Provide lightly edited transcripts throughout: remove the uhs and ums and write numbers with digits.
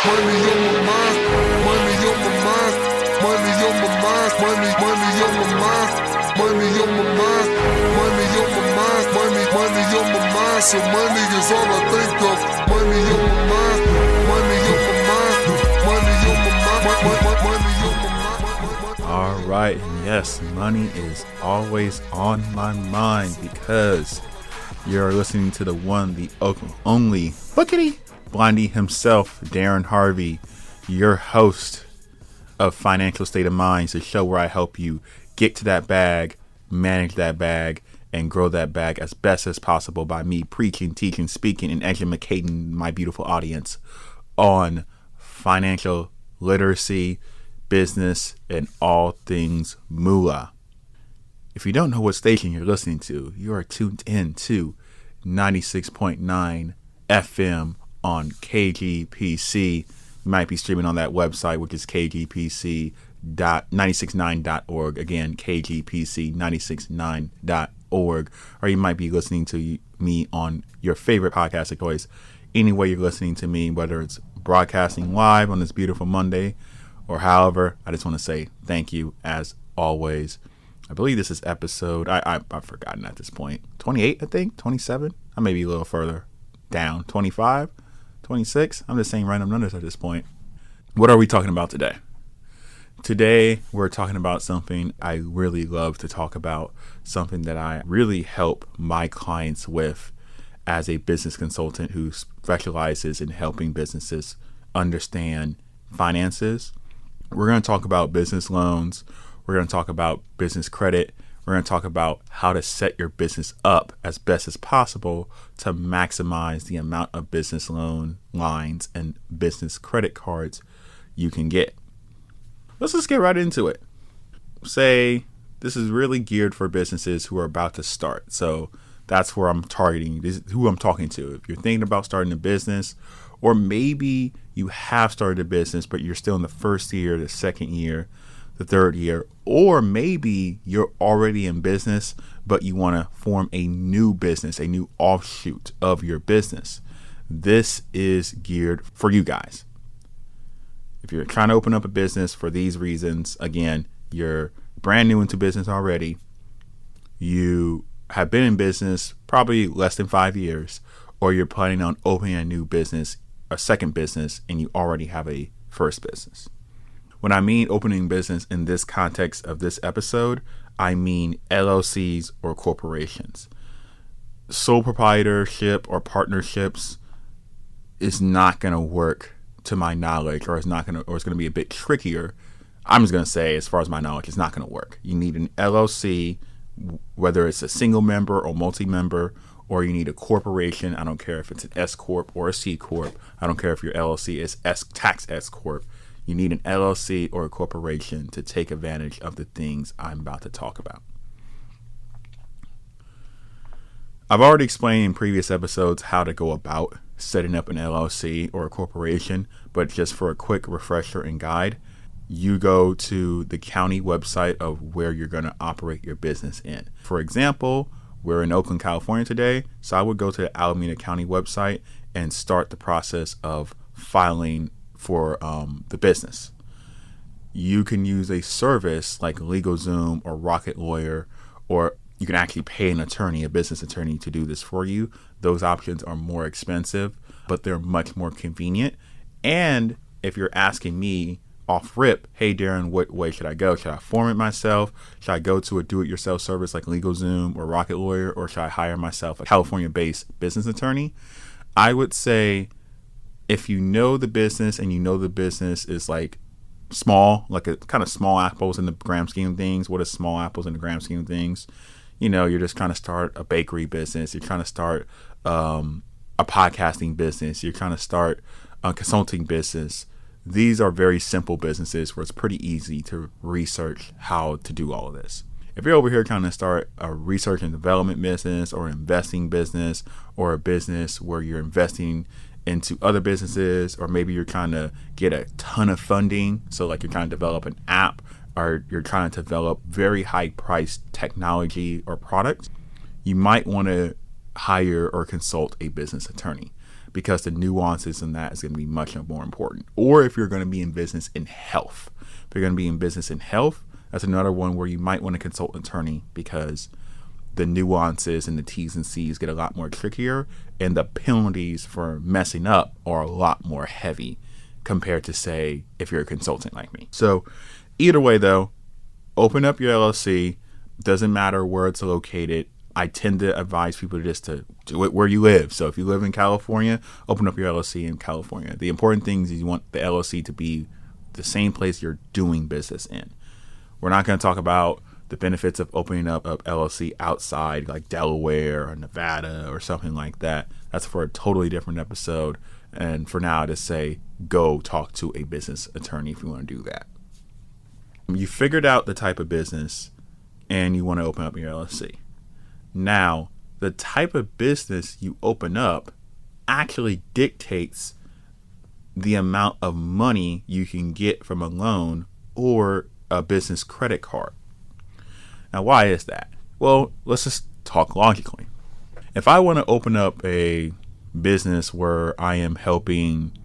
money on my mind, money on my mind, money on my mind, money on my mind, money on my mind, money on my mind, money on my mind. So money is all I think of. Money on my mind, money on my mind, money on my mind, money on my mind. All right, and yes, money is always on my mind because you're listening to the one, the only Bookity Blondie himself, Darrin Harvey, your host of Financial State of Mind, the show where I help you get to that bag, manage that bag, and grow that bag as best as possible by me preaching, teaching, speaking, and educating my beautiful audience on financial literacy, business, and all things moolah. If you don't know what station you're listening to, you are tuned in to 96.9 FM on KGPC. You might be streaming on that website, which is kgpc.969.org. Again, kgpc969.org. Or you might be listening to me on your favorite podcast choice. Any way you're listening to me, whether it's broadcasting live on this beautiful Monday or however, I just want to say thank you as always. I believe this is episode, I've forgotten at this point, 28, I think, 27. I may be a little further down, 25, 26. I'm just saying random numbers at this point. What are we talking about today? Today, we're talking about something I really love to talk about, something that I really help my clients with as a business consultant who specializes in helping businesses understand finances. We're going to talk about business loans. We're going to talk about business credit. We're going to talk about how to set your business up as best as possible to maximize the amount of business loan lines and business credit cards you can get. Let's just get right into it. Say this is really geared for businesses who are about to start. So that's where I'm targeting. This is who I'm talking to. If you're thinking about starting a business, or maybe you have started a business, but you're still in the first year, the second year, the third year, or maybe you're already in business, but you want to form a new business, a new offshoot of your business. This is geared for you guys. If you're trying to open up a business for these reasons, again, you're brand new into business already, you have been in business probably less than 5 years, or you're planning on opening a new business, a second business, and you already have a first business. When I mean opening business in this context of this episode, I mean LLCs or corporations. Sole proprietorship or partnerships is not going to work to my knowledge, or it's going to be a bit trickier. I'm just going to say, as far as my knowledge, it's not going to work. You need an LLC, whether it's a single member or multi-member, or you need a corporation. I don't care if it's an S Corp or a C Corp. I don't care if your LLC is tax S Corp. You need an LLC or a corporation to take advantage of the things I'm about to talk about. I've already explained in previous episodes how to go about setting up an LLC or a corporation, but just for a quick refresher and guide, you go to the county website of where you're going to operate your business in. For example, we're in Oakland, California today, so I would go to the Alameda County website and start the process of filing for the business. You can use a service like LegalZoom or Rocket Lawyer, or you can actually pay an attorney, a business attorney, to do this for you. Those options are more expensive, but they're much more convenient. And if you're asking me off rip, hey Darrin, what way should I go? Should I form it myself? Should I go to a do-it-yourself service like LegalZoom or Rocket Lawyer, or should I hire myself a California-based business attorney? I would say, if you know the business and you know the business is like small, like a kind of small apples in the grand scheme of things. What is small apples in the grand scheme of things? You know, you're just trying to start a bakery business. You're trying to start a podcasting business. You're trying to start a consulting business. These are very simple businesses where it's pretty easy to research how to do all of this. If you're over here trying to start a research and development business, or an investing business, or a business where you're investing into other businesses, or maybe you're trying to get a ton of funding, so like you're trying to develop an app, or you're trying to develop very high priced technology or products, you might want to hire or consult a business attorney. because the nuances in that is going to be much more important. Or if you're going to be in business in health, if you're going to be in business in health, that's another one where you might want to consult an attorney, because the nuances and the T's and C's get a lot more trickier, and the penalties for messing up are a lot more heavy compared to, say, if you're a consultant like me. So either way though, open up your LLC. Doesn't matter where it's located. I tend to advise people just to do it where you live. So if you live in California, open up your LLC in California. The important thing is you want the LLC to be the same place you're doing business in. We're not going to talk about the benefits of opening up an LLC outside, like Delaware or Nevada or something like that. That's for a totally different episode. And for now, just say, go talk to a business attorney if you want to do that. You figured out the type of business and you want to open up your LLC. Now, the type of business you open up actually dictates the amount of money you can get from a loan or a business credit card. Now, why is that? Well, let's just talk logically. If I want to open up a business where I am helping,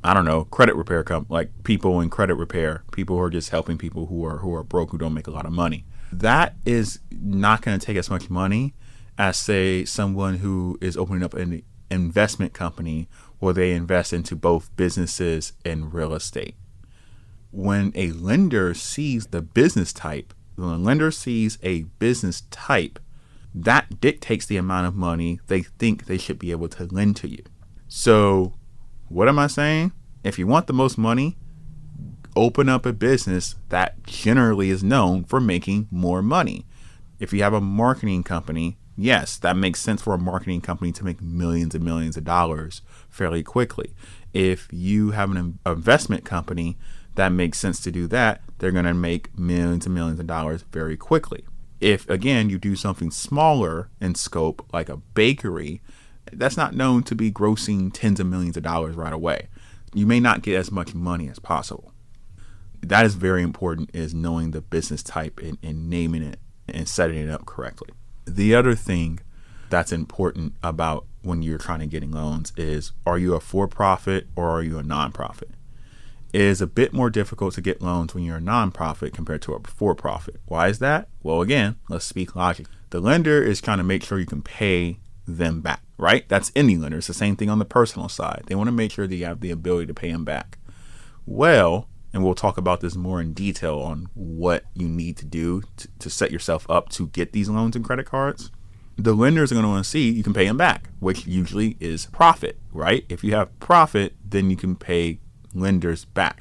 I don't know, credit repair like people in credit repair, people who are just helping people who are broke, who don't make a lot of money, that is not going to take as much money as, say, someone who is opening up an investment company where they invest into both businesses and real estate. When a lender sees the business type, when a lender sees a business type, that dictates the amount of money they think they should be able to lend to you. So what am I saying? If you want the most money, open up a business that generally is known for making more money. If you have a marketing company, yes, that makes sense for a marketing company to make millions and millions of dollars fairly quickly. If you have an investment company, that makes sense to do that. They're going to make millions and millions of dollars very quickly. If, again, you do something smaller in scope, like a bakery, that's not known to be grossing tens of millions of dollars right away. You may not get as much money as possible. That is very important, is knowing the business type and naming it and setting it up correctly. The other thing that's important about when you're trying to get loans is, are you a for-profit or are you a nonprofit? It is a bit more difficult to get loans when you're a nonprofit compared to a for-profit. Why is that? Well, again, let's speak logic. The lender is trying to make sure you can pay them back, right? That's any lender. It's the same thing on the personal side. They want to make sure that you have the ability to pay them back. Well, and we'll talk about this more in detail on what you need to do to set yourself up to get these loans and credit cards. The lenders are going to want to see you can pay them back, which usually is profit, right? If you have profit, then you can pay lenders back.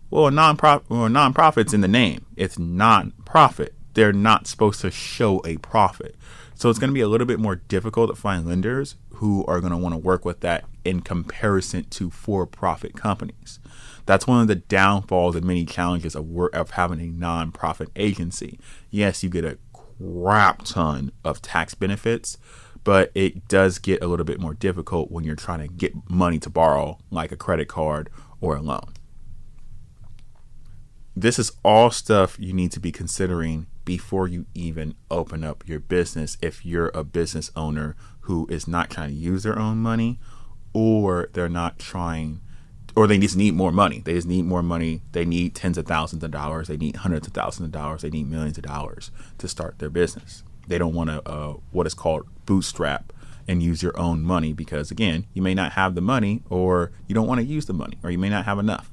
Well, a nonprofit's in the name. It's non-profit. They're not supposed to show a profit. So it's going to be a little bit more difficult to find lenders who are going to want to work with that in comparison to for-profit companies. That's one of the downfalls and many challenges of having a nonprofit agency. Yes, you get a crap ton of tax benefits, but it does get a little bit more difficult when you're trying to get money to borrow, like a credit card or a loan. This is all stuff you need to be considering before you even open up your business, if you're a business owner who is not trying to use their own money, or they're not trying, or they just need more money. They just need more money. They need tens of thousands of dollars. They need hundreds of thousands of dollars. They need millions of dollars to start their business. They don't want to what is called bootstrap and use your own money, because, again, you may not have the money, or you don't want to use the money, or you may not have enough.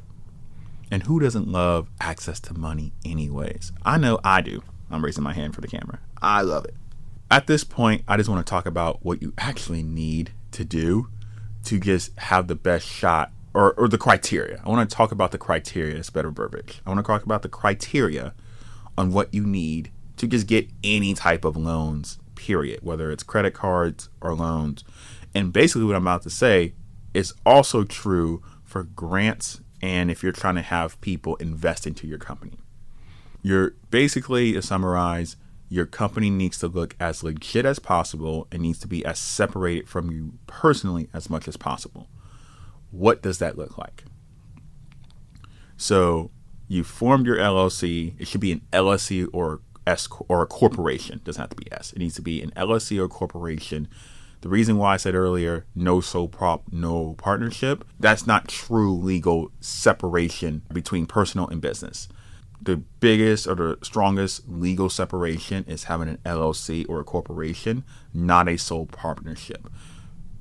And who doesn't love access to money anyways? I know I do. I'm raising my hand for the camera. I love it. At this point, I just want to talk about what you actually need to do to just have the best shot, or the criteria. I want to talk about the criteria. It's better verbiage. I want to talk about the criteria on what you need to just get any type of loans, period, whether it's credit cards or loans. And basically what I'm about to say is also true for grants, and if you're trying to have people invest into your company. You're basically, to summarize, your company needs to look as legit as possible and needs to be as separated from you personally as much as possible. What does that look like? So you formed your LLC. It should be an LLC or S or a corporation. It doesn't have to be S. It needs to be an LLC or corporation The reason why I said earlier, no sole prop, no partnership, that's not true legal separation between personal and business. The biggest or the strongest legal separation is having an LLC or a corporation, not a sole partnership.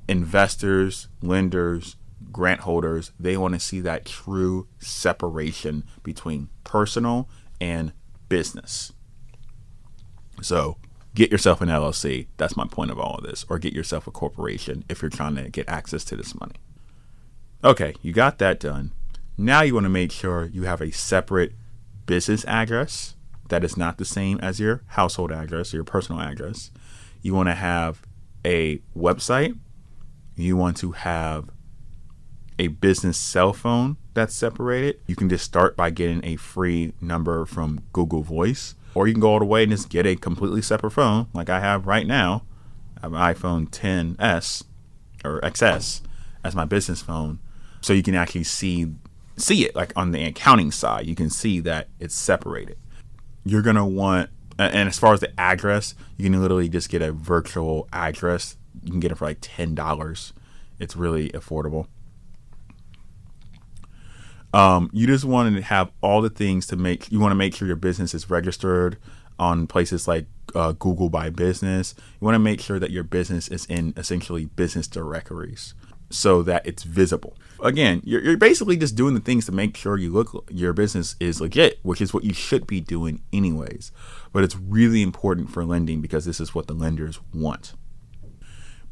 Investors, lenders, grant holders, they want to see that true separation between personal and business. So get yourself an LLC. That's my point of all of this. Or get yourself a corporation if you're trying to get access to this money. Okay, you got that done. Now you want to make sure you have a separate business address that is not the same as your household address or your personal address. You want to have a website. You want to have a business cell phone that's separated. You can just start by getting a free number from Google Voice, or you can go all the way and just get a completely separate phone like I have right now. I have an iPhone XS or XS as my business phone, so you can actually see it like on the accounting side. You can see that it's separated. You're going to want, and as far as the address, you can literally just get a virtual address. You can get it for like $10. It's really affordable. You just want to have all the things you want to make sure your business is registered on places like Google My Business. You want to make sure that your business is in essentially business directories so that it's visible. Again, you're basically just doing the things to make sure your business is legit, which is what you should be doing anyways. But it's really important for lending because this is what the lenders want.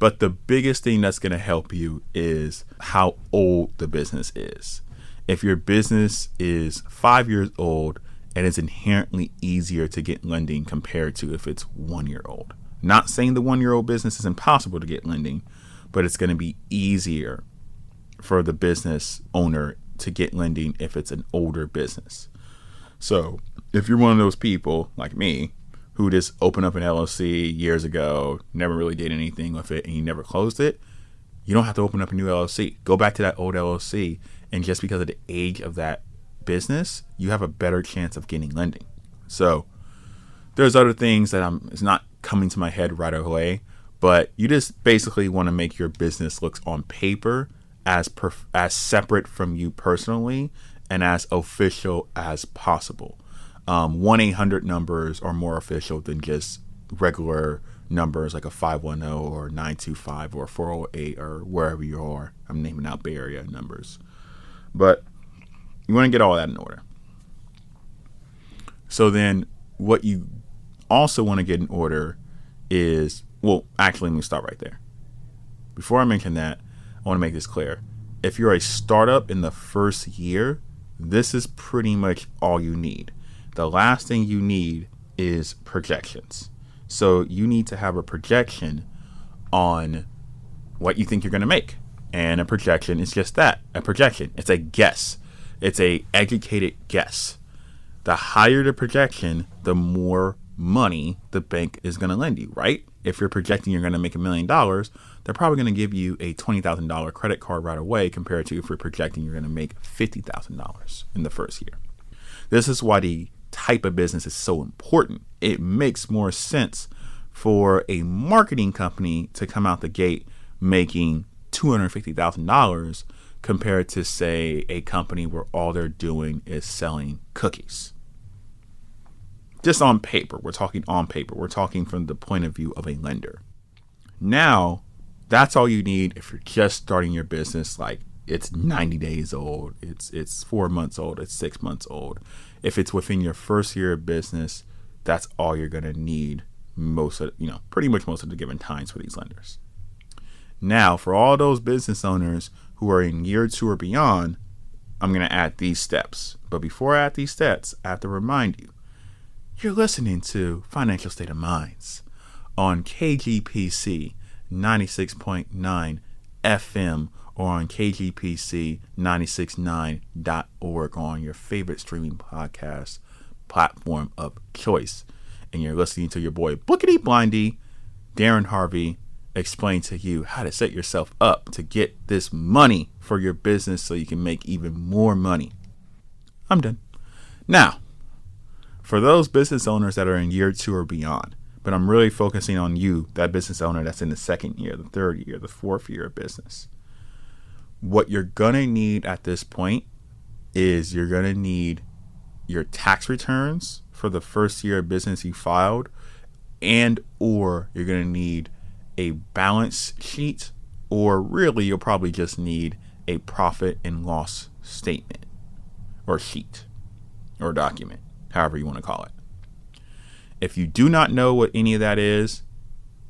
But the biggest thing that's going to help you is how old the business is. If your business is 5 years old, and it's inherently easier to get lending compared to if it's 1 year old. Not saying the 1 year old business is impossible to get lending, but it's going to be easier for the business owner to get lending if it's an older business. So if you're one of those people like me who just opened up an LLC years ago, never really did anything with it, and you never closed it, you don't have to open up a new LLC. Go back to that old LLC, and just because of the age of that business, you have a better chance of getting lending. So there's other things that it's not coming to my head right away, but you just basically want to make your business look on paper as separate from you personally and as official as possible. 1-800 numbers are more official than just regular numbers like a 510 or 925 or 408 or wherever you are. I'm naming out Bay Area numbers. But you want to get all that in order. So then what you also want to get in order is, well, actually, let me stop right there. Before I mention that, I want to make this clear. If you're a startup in the first year, this is pretty much all you need. The last thing you need is projections. So you need to have a projection on what you think you're going to make. And a projection is just that, a projection. It's a guess. It's a educated guess. The higher the projection, the more money the bank is going to lend you, right? If you're projecting you're going to make $1 million, they're probably going to give you a $20,000 credit card right away compared to if you're projecting you're going to make $50,000 in the first year. This is why the type of business is so important. It makes more sense for a marketing company to come out the gate making $250,000 compared to, say, a company where all they're doing is selling cookies. Just on paper. We're talking on paper. We're talking from the point of view of a lender. Now, that's all you need if you're just starting your business. Like, it's 90 days old. It's 4 months old. It's 6 months old. If it's within your first year of business, that's all you're going to need pretty much most of the given times for these lenders. Now, for all those business owners who are in year 2 or beyond, I'm going to add these steps. But before I add these steps, I have to remind you, you're listening to Financial State of Minds on KGPC 96.9 FM or on kgpc969.org on your favorite streaming podcast platform of choice. And you're listening to your boy Bookity Blindy, Darrin Harvey, explain to you how to set yourself up to get this money for your business so you can make even more money. I'm done. Now, for those business owners that are in year 2 or beyond, but I'm really focusing on you, that business owner that's in the second year, the third year, the fourth year of business. What you're going to need at this point is you're going to need your tax returns for the first year of business you filed, and or you're going to need a balance sheet, or really you'll probably just need a profit and loss statement or sheet or document, however you want to call it. If you do not know what any of that is,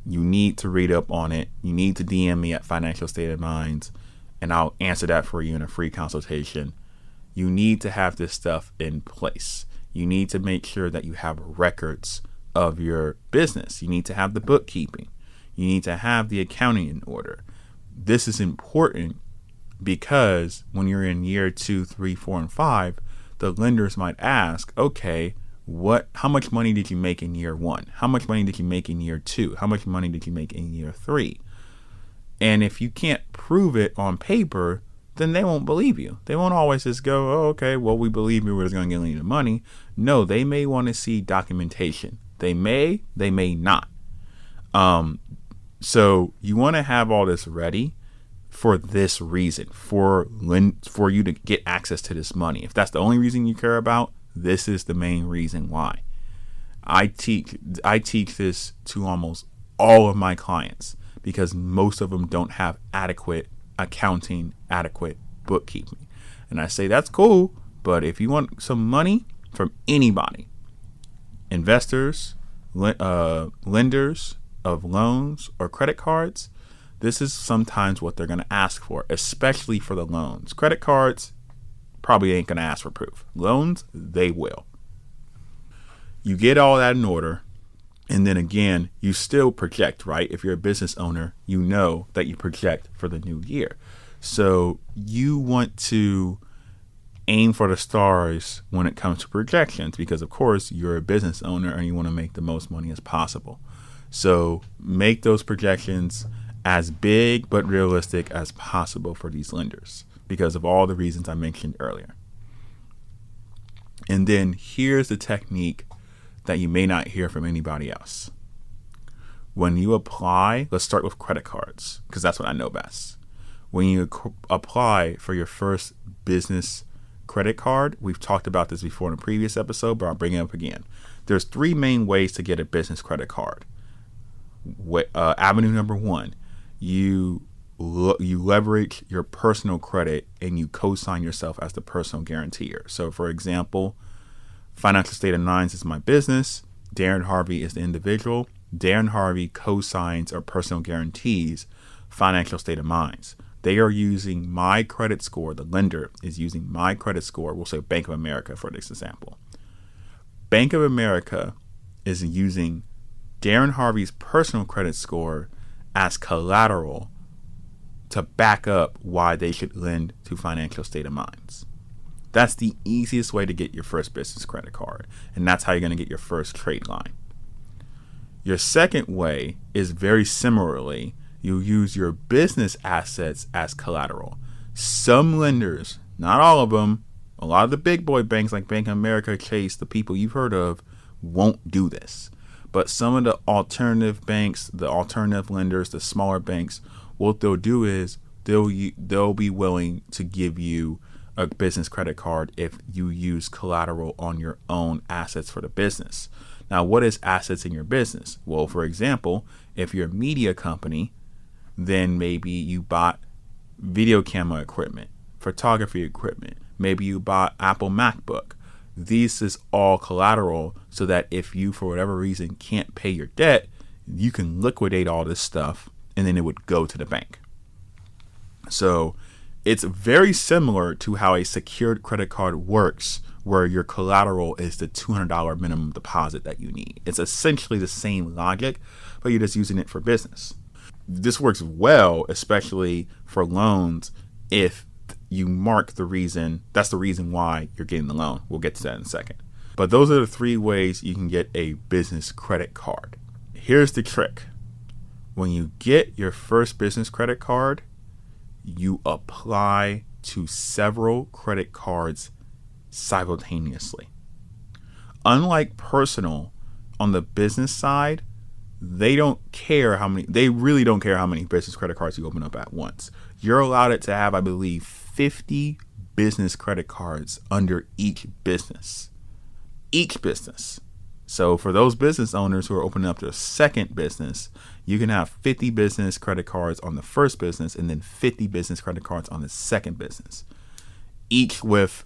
you need to read up on it. You need to DM me at Financial State of Minds, and I'll answer that for you in a free consultation. You need to have this stuff in place. You need to make sure that you have records of your business. You need to have the bookkeeping. You need to have the accounting in order. This is important because when you're in year 2, 3, 4, and 5, the lenders might ask, okay, how much money did you make in year 1? How much money did you make in year 2? How much money did you make in year 3? And if you can't prove it on paper, then they won't believe you. They won't always just go, oh, okay, well, we believe you, we're just going to give you the money. No, they may want to see documentation. They may not. So you want to have all this ready for this reason, for you to get access to this money. If that's the only reason you care about, this is the main reason why. I teach this to almost all of my clients because most of them don't have adequate accounting, adequate bookkeeping. And I say that's cool, but if you want some money from anybody, investors, lenders of loans or credit cards, this is sometimes what they're going to ask for, especially for the loans. Credit cards probably ain't going to ask for proof. Loans, they will. You get all that in order, and then again, you still project, right? If you're a business owner, you know that you project for the new year. So you want to aim for the stars when it comes to projections because, of course, you're a business owner and you want to make the most money as possible. So make those projections as big but realistic as possible for these lenders because of all the reasons I mentioned earlier. And then here's the technique that you may not hear from anybody else. When you apply, let's start with credit cards because that's what I know best. When you apply for your first business credit card, we've talked about this before in a previous episode, but I'll bring it up again. There's 3 main ways to get a business credit card. Avenue number 1, you leverage your personal credit and you co-sign yourself as the personal guarantor. So, for example, Financial State of Minds is my business. Darrin Harvey is the individual. Darrin Harvey co-signs or personal guarantees Financial State of Minds. They are using my credit score. The lender is using my credit score. We'll say Bank of America for this example. Bank of America is using Darrin Harvey's personal credit score as collateral to back up why they should lend to Financial State of Minds. That's the easiest way to get your first business credit card, and that's how you're going to get your first trade line. Your second way is very similarly, you use your business assets as collateral. Some lenders, not all of them, a lot of the big boy banks like Bank of America, Chase, the people you've heard of, won't do this. But some of the alternative banks, the alternative lenders, the smaller banks, what they'll do is they'll be willing to give you a business credit card if you use collateral on your own assets for the business. Now, what is assets in your business? Well, for example, if you're a media company, then maybe you bought video camera equipment, photography equipment. Maybe you bought Apple MacBook. This is all collateral so that if you, for whatever reason, can't pay your debt, you can liquidate all this stuff and then it would go to the bank. So it's very similar to how a secured credit card works, where your collateral is the $200 minimum deposit that you need. It's essentially the same logic, but you're just using it for business. This works well, especially for loans, if you mark the reason, that's the reason why you're getting the loan. We'll get to that in a second. But those are the 3 ways you can get a business credit card. Here's the trick. When you get your first business credit card, you apply to several credit cards simultaneously. Unlike personal, on the business side, they really don't care how many business credit cards you open up at once. You're allowed it to have, I believe, 50 business credit cards under each business. So for those business owners who are opening up their second business, you can have 50 business credit cards on the first business and then 50 business credit cards on the second business, each with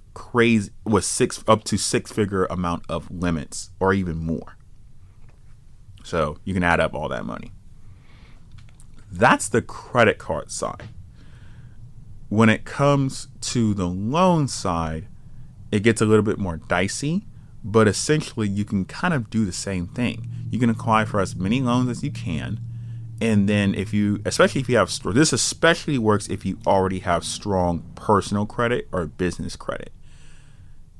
up to six-figure amount of limits or even more. So you can add up all that money. That's the credit card side. When it comes to the loan side, it gets a little bit more dicey, but essentially you can kind of do the same thing. You can apply for as many loans as you can. And then this especially works if you already have strong personal credit or business credit.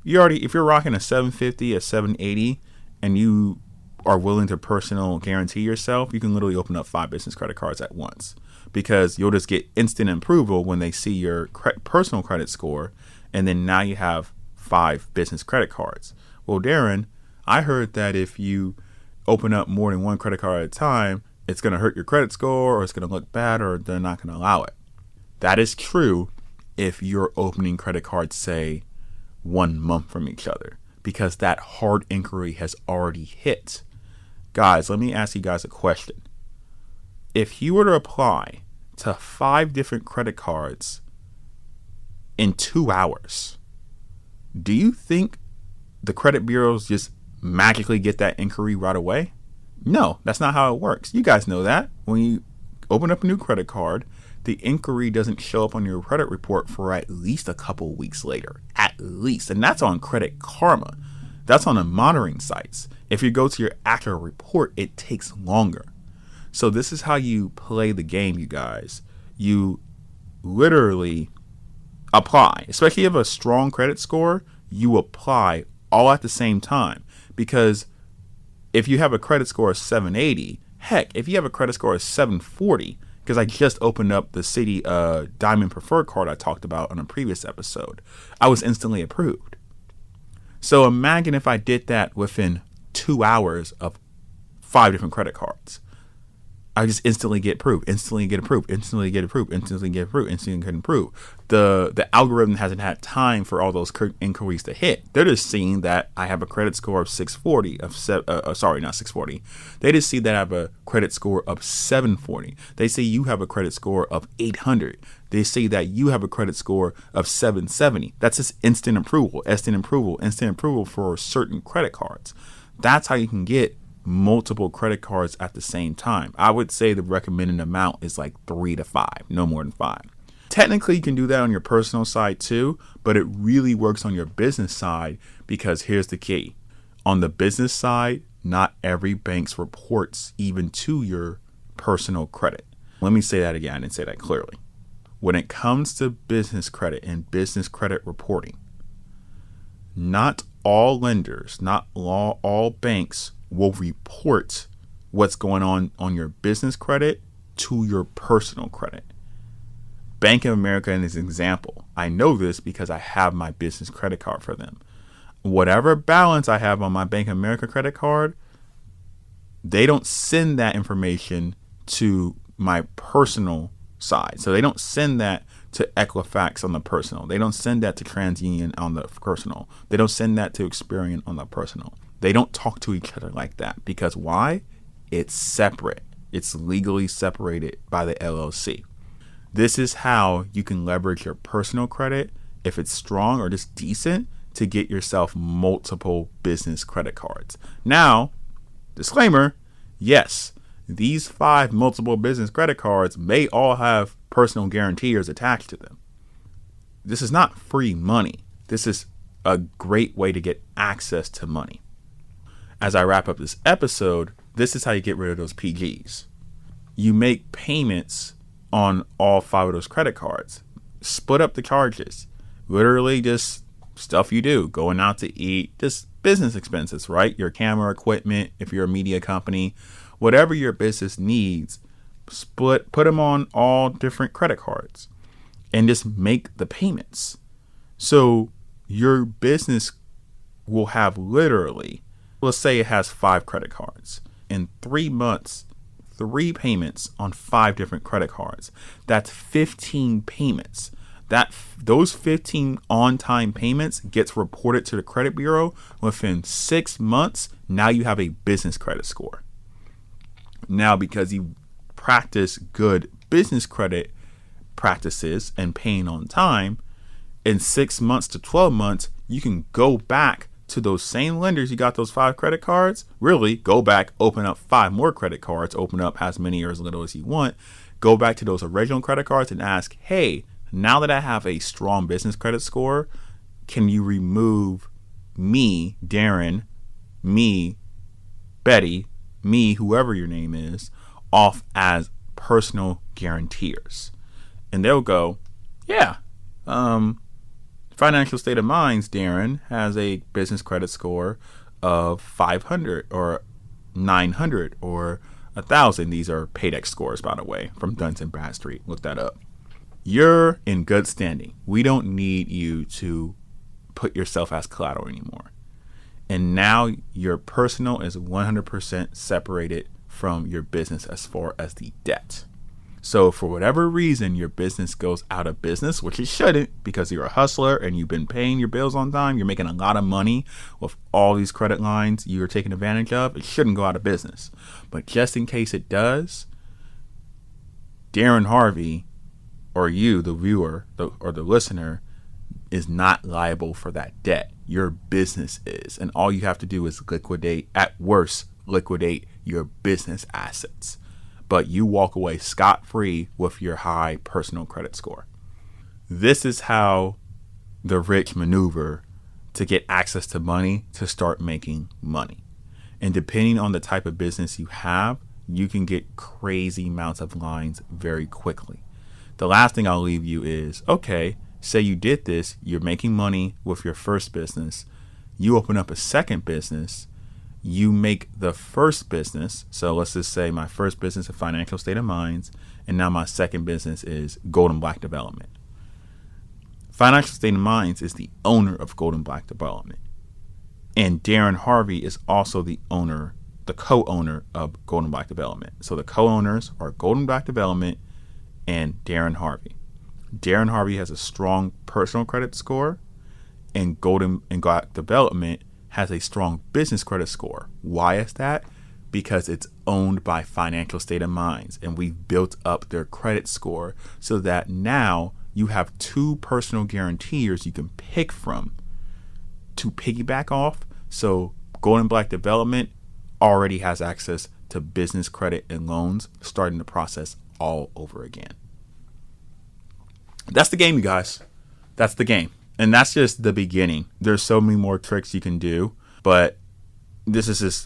If you're rocking a 750, a 780, and you are willing to personal guarantee yourself, you can literally open up 5 business credit cards at once, because you'll just get instant approval when they see your personal credit score. And then now you have 5 business credit cards. Well, Darrin, I heard that if you open up more than one credit card at a time, it's going to hurt your credit score, or it's going to look bad, or they're not going to allow it. That is true if you're opening credit cards, say, 1 month from each other, because that hard inquiry has already hit. Guys, let me ask you guys a question. If you were to apply to 5 different credit cards in 2 hours, do you think the credit bureaus just magically get that inquiry right away? No, that's not how it works. You guys know that. When you open up a new credit card, the inquiry doesn't show up on your credit report for at least a couple weeks later. At least. And that's on Credit Karma. That's on the monitoring sites. If you go to your actual report, it takes longer. So this is how you play the game, you guys. You literally apply. Especially if you have a strong credit score, you apply all at the same time. Because if you have a credit score of 780, heck, if you have a credit score of 740, because I just opened up the Citi Diamond Preferred card I talked about on a previous episode, I was instantly approved. So imagine if I did that within 2 hours of 5 different credit cards. I just instantly get approved, instantly get approved, instantly get approved, instantly get approved, instantly get approved. The algorithm hasn't had time for all those inquiries to hit. They're just seeing that I have a credit score of 640, not 640. They just see that I have a credit score of 740. They say you have a credit score of 800. They say that you have a credit score of 770. That's just instant approval for certain credit cards. That's how you can get multiple credit cards at the same time. I would say the recommended amount is like 3 to 5, no more than 5. Technically, you can do that on your personal side too, but it really works on your business side, because here's the key. On the business side, not every bank reports even to your personal credit. Let me say that again and say that clearly. When it comes to business credit and business credit reporting, not all lenders, not all banks will report what's going on your business credit to your personal credit. Bank of America is an example. I know this because I have my business credit card for them. Whatever balance I have on my Bank of America credit card, they don't send that information to my personal side. So they don't send that to Equifax on the personal. They don't send that to TransUnion on the personal. They don't send that to Experian on the personal. They don't talk to each other like that, because why? It's separate. It's legally separated by the LLC. This is how you can leverage your personal credit, if it's strong or just decent, to get yourself multiple business credit cards. Now, disclaimer, yes, these 5 multiple business credit cards may all have personal guarantors attached to them. This is not free money. This is a great way to get access to money. As I wrap up this episode, this is how you get rid of those PGs. You make payments on all 5 of those credit cards. Split up the charges. Literally just stuff you do. Going out to eat. Just business expenses, right? Your camera equipment, if you're a media company. Whatever your business needs, put them on all different credit cards. And just make the payments. So your business will have literally, let's say it has 5 credit cards. in 3 months 3 payments on 5 different credit cards. That's 15 payments. Those 15 on-time payments gets reported to the credit bureau within 6 months. Now you have a business credit score. Now, because you practice good business credit practices and paying on time, in 6 months to 12 months, you can go back to those same lenders you got those 5 credit cards. Really, go back, open up 5 more credit cards, open up as many or as little as you want. Go back to those original credit cards and ask, hey, now that I have a strong business credit score, can you remove me, Darrin, me, Betty, me, whoever your name is, off as personal guarantors? And they'll go, yeah, Financial State of Mind's Darrin has a business credit score of 500 or 900 or 1,000. These are Paydex scores, by the way, from Dun & Bradstreet. Look that up. You're in good standing. We don't need you to put yourself as collateral anymore. And now your personal is 100% separated from your business as far as the debt. So for whatever reason, your business goes out of business, which it shouldn't, because you're a hustler and you've been paying your bills on time. You're making a lot of money with all these credit lines you're taking advantage of. It shouldn't go out of business. But just in case it does, Darrin Harvey, or you, the viewer or the listener, is not liable for that debt. Your business is. And all you have to do is at worst, liquidate your business assets. But you walk away scot-free with your high personal credit score. This is how the rich maneuver to get access to money to start making money. And depending on the type of business you have, you can get crazy amounts of lines very quickly. The last thing I'll leave you is, okay, say you did this, you're making money with your first business, you open up a second business, you make the first business. So let's just say my first business is Financial State of Minds, and now my second business is Golden Black Development. Financial State of Minds is the owner of Golden Black Development. And Darrin Harvey is also the co-owner of Golden Black Development. So the co-owners are Golden Black Development and Darrin Harvey. Darrin Harvey has a strong personal credit score, and Golden Black Development has a strong business credit score. Why is that? Because it's owned by Financial State of Minds, and we've built up their credit score so that now you have 2 personal guarantors you can pick from to piggyback off. So Golden Black Development already has access to business credit and loans, starting the process all over again. That's the game, you guys. That's the game. And that's just the beginning. There's so many more tricks you can do, but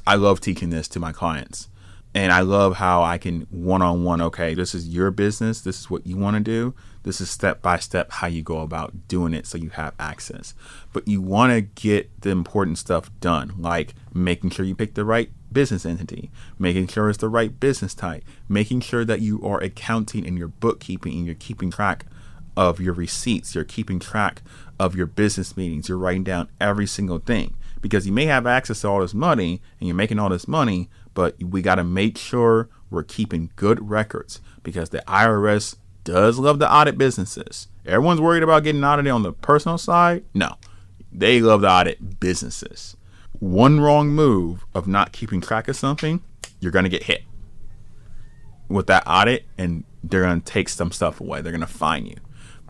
I love teaching this to my clients. And I love how I can one-on-one, okay, this is your business. This is what you want to do. This is step-by-step how you go about doing it so you have access. But you want to get the important stuff done, like making sure you pick the right business entity, making sure it's the right business type, making sure that you are accounting in your bookkeeping and you're keeping track of your receipts, you're keeping track of your business meetings, you're writing down every single thing. Because you may have access to all this money and you're making all this money, but we got to make sure we're keeping good records, because the IRS does love to audit businesses. Everyone's worried about getting audited on the personal side. No, they love to audit businesses. One wrong move of not keeping track of something, you're going to get hit with that audit, and they're going to take some stuff away. They're going to fine you.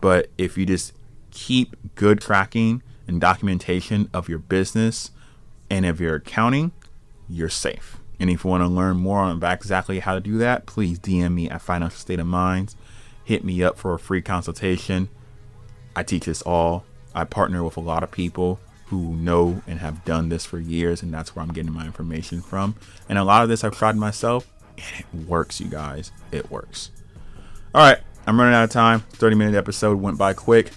But if you just keep good tracking and documentation of your business and of your accounting, you're safe. And if you want to learn more on exactly how to do that, please DM me at Financial State of Minds. Hit me up for a free consultation. I teach this all. I partner with a lot of people who know and have done this for years, and that's where I'm getting my information from. And a lot of this I've tried myself, and it works, you guys. It works. All right, I'm running out of time. 30-minute episode went by quick.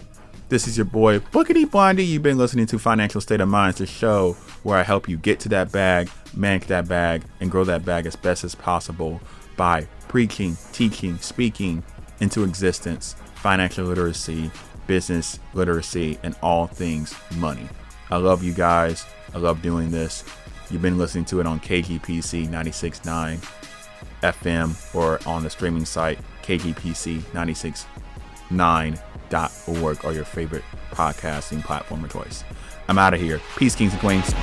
This is your boy, Bookity Blondie. You've been listening to Financial State of Minds, the show where I help you get to that bag, manage that bag, and grow that bag as best as possible by preaching, teaching, speaking into existence financial literacy, business literacy, and all things money. I love you guys. I love doing this. You've been listening to it on KGPC 96.9 FM or on the streaming site kgpc969.org or your favorite podcasting platform of choice. I'm out of here. Peace, kings and queens.